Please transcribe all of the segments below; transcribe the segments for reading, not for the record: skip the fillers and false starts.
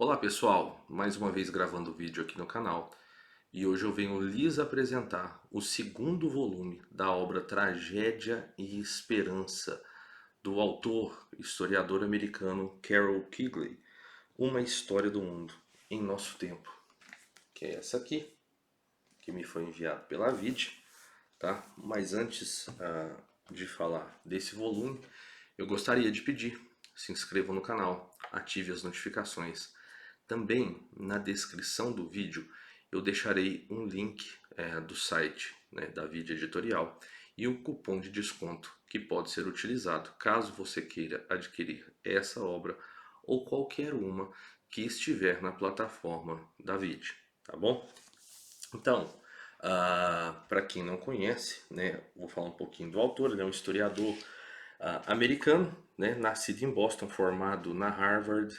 Olá pessoal, mais uma vez gravando vídeo aqui no canal e hoje eu venho lhes apresentar o segundo volume da obra Tragédia e Esperança do autor, historiador americano Carol Quigley, Uma História do Mundo em Nosso Tempo, que é essa aqui, que me foi enviado pela Vid, tá? Mas antes de falar desse volume, eu gostaria de pedir, se inscreva no canal, ative as notificações. Também na descrição do vídeo eu deixarei um link do site, né, da Vid Editorial e um cupom de desconto que pode ser utilizado caso você queira adquirir essa obra ou qualquer uma que estiver na plataforma da Vid, tá bom? Então, para quem não conhece, né, vou falar um pouquinho do autor. Ele é um historiador americano, né, nascido em Boston, formado na Harvard,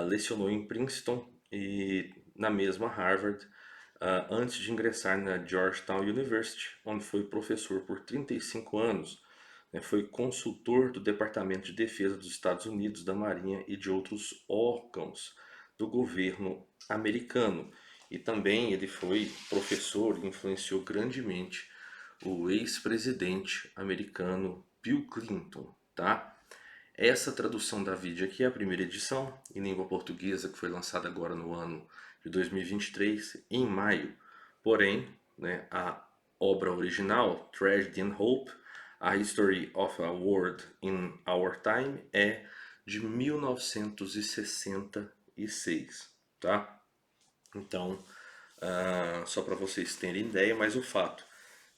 lecionou em Princeton e na mesma Harvard, antes de ingressar na Georgetown University, onde foi professor por 35 anos. Né, foi consultor do Departamento de Defesa dos Estados Unidos, da Marinha e de outros órgãos do governo americano. E também ele foi professor e influenciou grandemente o ex-presidente americano Bill Clinton, tá? Essa tradução da Vid aqui é a primeira edição em língua portuguesa que foi lançada agora no ano de 2023, em maio. Porém, né, a obra original, Tragedy and Hope, A History of a World in Our Time, é de 1966, tá? Então, só para vocês terem ideia, mas o fato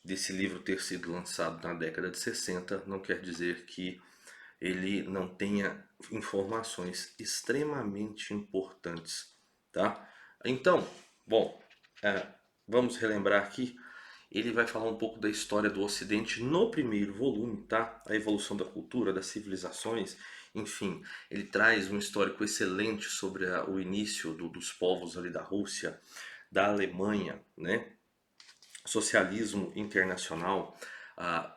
desse livro ter sido lançado na década de 60 não quer dizer que ele não tenha informações extremamente importantes, tá? Então, bom, é, vamos relembrar aqui. Ele vai falar um pouco da história do Ocidente no primeiro volume, tá? A evolução da cultura, das civilizações, enfim, ele traz um histórico excelente sobre o início dos povos ali da Rússia, da Alemanha, né? Socialismo internacional.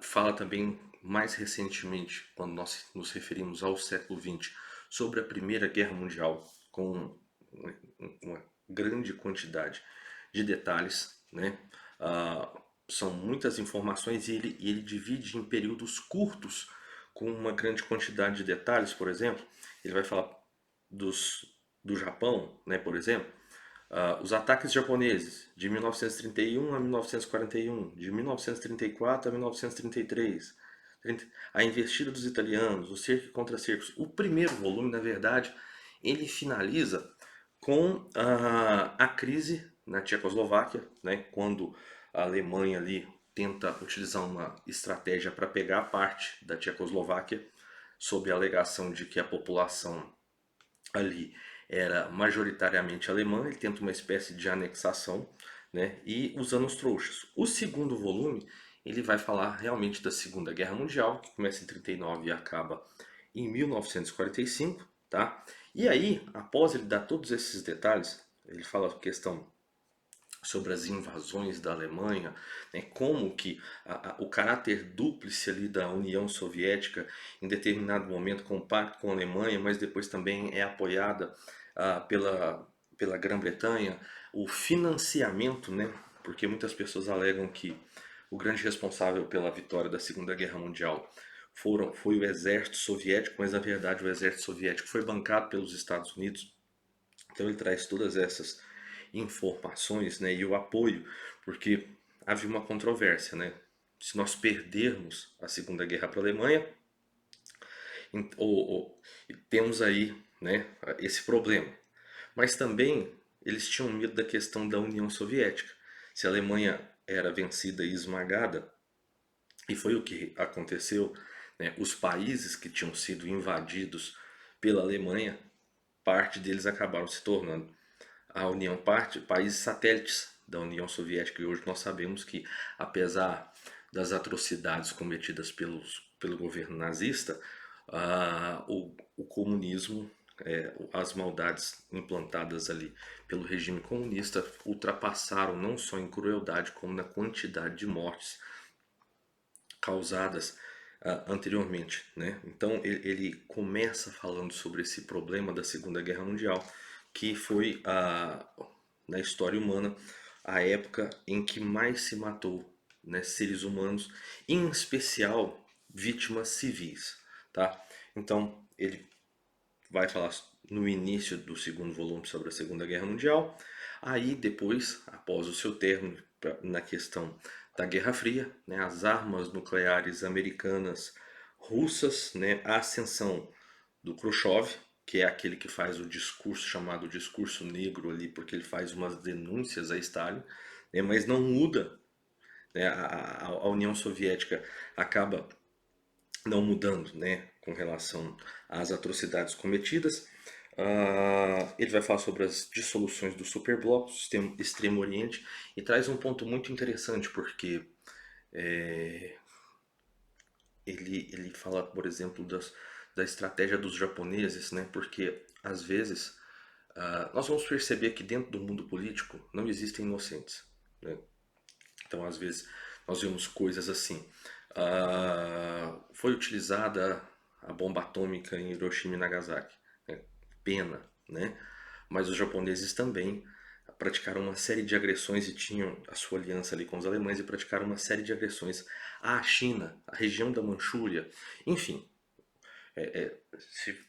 Fala também mais recentemente, quando nós nos referimos ao século XX, sobre a Primeira Guerra Mundial, com uma grande quantidade de detalhes, né? São muitas informações e ele divide em períodos curtos com uma grande quantidade de detalhes. Por exemplo, ele vai falar do Japão, né, por exemplo, os ataques japoneses de 1931 a 1941, de 1934 a 1933, a investida dos italianos, o cerco contra cercos. O primeiro volume, na verdade, ele finaliza com a crise na Tchecoslováquia, né, quando a Alemanha ali tenta utilizar uma estratégia para pegar parte da Tchecoslováquia, sob a alegação de que a população ali era majoritariamente alemã. Ele tenta uma espécie de anexação, né, e os anos trouxas. O segundo volume ele vai falar realmente da Segunda Guerra Mundial, que começa em 39 e acaba em 1945, tá? E aí, após ele dar todos esses detalhes, ele fala a questão sobre as invasões da Alemanha, né, como que o caráter dúplice ali da União Soviética em determinado momento compacta com a Alemanha, mas depois também é apoiada pela Grã-Bretanha, o financiamento, né, porque muitas pessoas alegam que o grande responsável pela vitória da Segunda Guerra Mundial foi o exército soviético, mas na verdade o exército soviético foi bancado pelos Estados Unidos. Então ele traz todas essas informações, né, e o apoio, porque havia uma controvérsia, né? Se nós perdermos a Segunda Guerra para a Alemanha, temos aí, né, esse problema. Mas também eles tinham medo da questão da União Soviética. Se a Alemanha era vencida e esmagada, e foi o que aconteceu, né, os países que tinham sido invadidos pela Alemanha, parte deles acabaram se tornando a União parte, países satélites da União Soviética. E hoje nós sabemos que, apesar das atrocidades cometidas pelo governo nazista, o comunismo, as maldades implantadas ali pelo regime comunista ultrapassaram não só em crueldade, como na quantidade de mortes causadas anteriormente, né? Então ele começa falando sobre esse problema da Segunda Guerra Mundial, que foi na história humana a época em que mais se matou, né, seres humanos, em especial vítimas civis, tá? Então ele vai falar no início do segundo volume sobre a Segunda Guerra Mundial. Aí depois, após o seu término, na questão da Guerra Fria, né, as armas nucleares americanas, russas, né, a ascensão do Khrushchev, que é aquele que faz o discurso chamado discurso negro ali, porque ele faz umas denúncias a Stalin, né, mas não muda, né, a União Soviética acaba não mudando, né, com relação às atrocidades cometidas. Ele vai falar sobre as dissoluções do superbloco, do Extremo Oriente, e traz um ponto muito interessante, porque ele fala, por exemplo, da estratégia dos japoneses, né, porque às vezes nós vamos perceber que dentro do mundo político não existem inocentes, né? Então, às vezes, nós vemos coisas assim. Foi utilizada a bomba atômica em Hiroshima e Nagasaki. Né? Pena, né? Mas os japoneses também praticaram uma série de agressões e tinham a sua aliança ali com os alemães e praticaram uma série de agressões à China, à região da Manchúria. Enfim,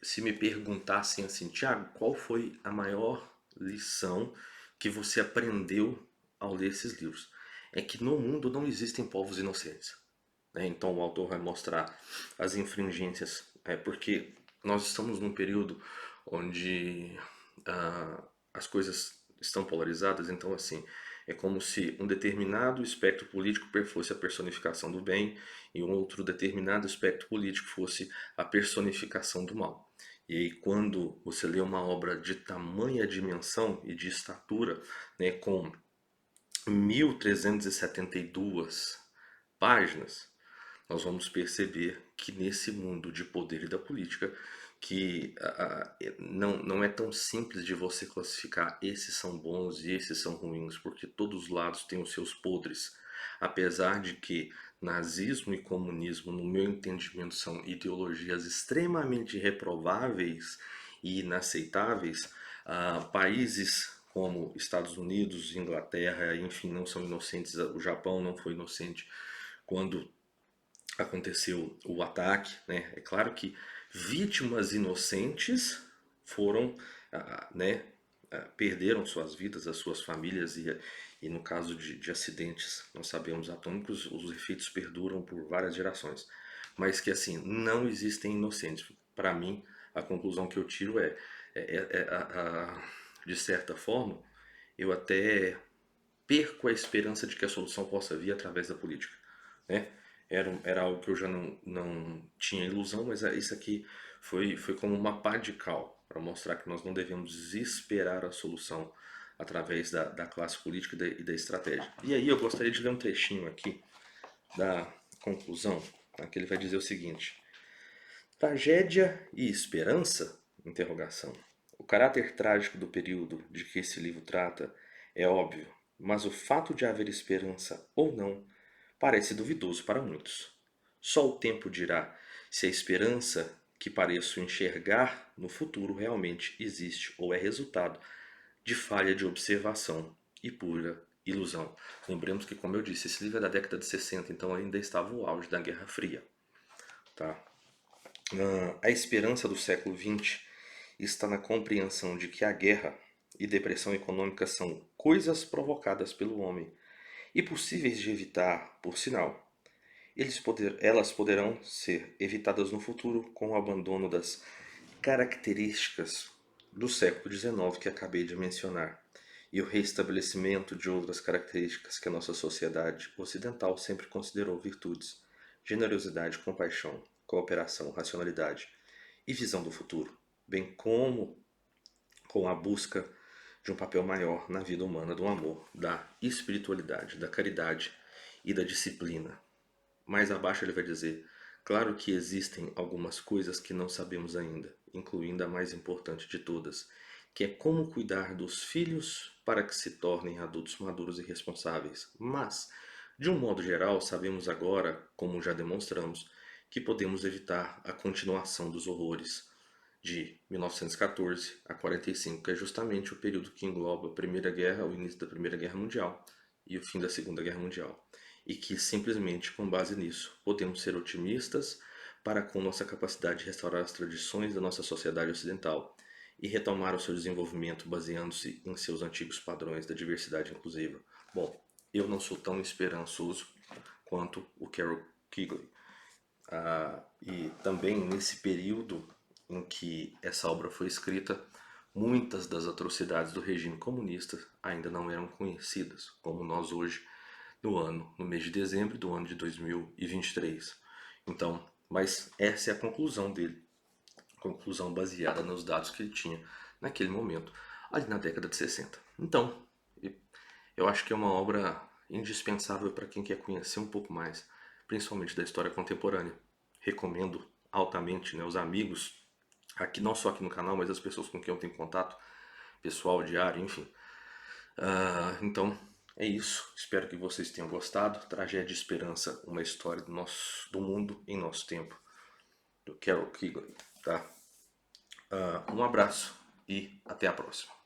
se me perguntassem assim, Tiago, qual foi a maior lição que você aprendeu ao ler esses livros? É que no mundo não existem povos inocentes, né? Então o autor vai mostrar as infringências, porque nós estamos num período onde as coisas estão polarizadas, então assim, é como se um determinado espectro político fosse a personificação do bem e um outro determinado espectro político fosse a personificação do mal. E aí, quando você lê uma obra de tamanha dimensão e de estatura, né, com 1372 páginas, nós vamos perceber que nesse mundo de poder e da política, que não é tão simples de você classificar esses são bons e esses são ruins, porque todos os lados têm os seus podres. Apesar de que nazismo e comunismo, no meu entendimento, são ideologias extremamente reprováveis e inaceitáveis, países como Estados Unidos, Inglaterra, enfim, não são inocentes. O Japão não foi inocente quando aconteceu o ataque, né? É claro que vítimas inocentes foram, né, perderam suas vidas, as suas famílias e no caso de acidentes, nós sabemos atômicos, os efeitos perduram por várias gerações. Mas que assim, não existem inocentes. Para mim, a conclusão que eu tiro de certa forma, eu até perco a esperança de que a solução possa vir através da política, né? Era algo que eu já não tinha ilusão, mas isso aqui foi como uma pá de cal para mostrar que nós não devemos esperar a solução através da classe política e da estratégia. E aí eu gostaria de ler um trechinho aqui da conclusão, tá? Que ele vai dizer o seguinte: tragédia e esperança? Interrogação. O caráter trágico do período de que esse livro trata é óbvio, mas o fato de haver esperança ou não parece duvidoso para muitos. Só o tempo dirá se a esperança que pareço enxergar no futuro realmente existe ou é resultado de falha de observação e pura ilusão. Lembremos que, como eu disse, esse livro é da década de 60, então ainda estava o auge da Guerra Fria. Tá? A esperança do século XX está na compreensão de que a guerra e depressão econômica são coisas provocadas pelo homem e possíveis de evitar, por sinal. Elas poderão ser evitadas no futuro com o abandono das características do século XIX que acabei de mencionar e o restabelecimento de outras características que a nossa sociedade ocidental sempre considerou virtudes: generosidade, compaixão, cooperação, racionalidade e visão do futuro, bem como com a busca de um papel maior na vida humana do amor, da espiritualidade, da caridade e da disciplina. Mais abaixo ele vai dizer: claro que existem algumas coisas que não sabemos ainda, incluindo a mais importante de todas, que é como cuidar dos filhos para que se tornem adultos maduros e responsáveis. Mas, de um modo geral, sabemos agora, como já demonstramos, que podemos evitar a continuação dos horrores de 1914 a 45, que é justamente o período que engloba a Primeira Guerra, o início da Primeira Guerra Mundial e o fim da Segunda Guerra Mundial. E que simplesmente com base nisso podemos ser otimistas para com nossa capacidade de restaurar as tradições da nossa sociedade ocidental e retomar o seu desenvolvimento baseando-se em seus antigos padrões da diversidade inclusiva. Bom, eu não sou tão esperançoso quanto o Carol Quigley. E também nesse período em que essa obra foi escrita, muitas das atrocidades do regime comunista ainda não eram conhecidas, como nós hoje, no mês de dezembro do ano de 2023. Então, mas essa é a conclusão dele, conclusão baseada nos dados que ele tinha naquele momento, ali na década de 60. Então, eu acho que é uma obra indispensável para quem quer conhecer um pouco mais, principalmente da história contemporânea. Recomendo altamente, né, os amigos, aqui não só aqui no canal, mas as pessoas com quem eu tenho contato, pessoal, diário, enfim. Então, é isso. Espero que vocês tenham gostado. Tragédia e Esperança, uma história do mundo em nosso tempo, do Carol Quigley, tá? Um abraço e até a próxima.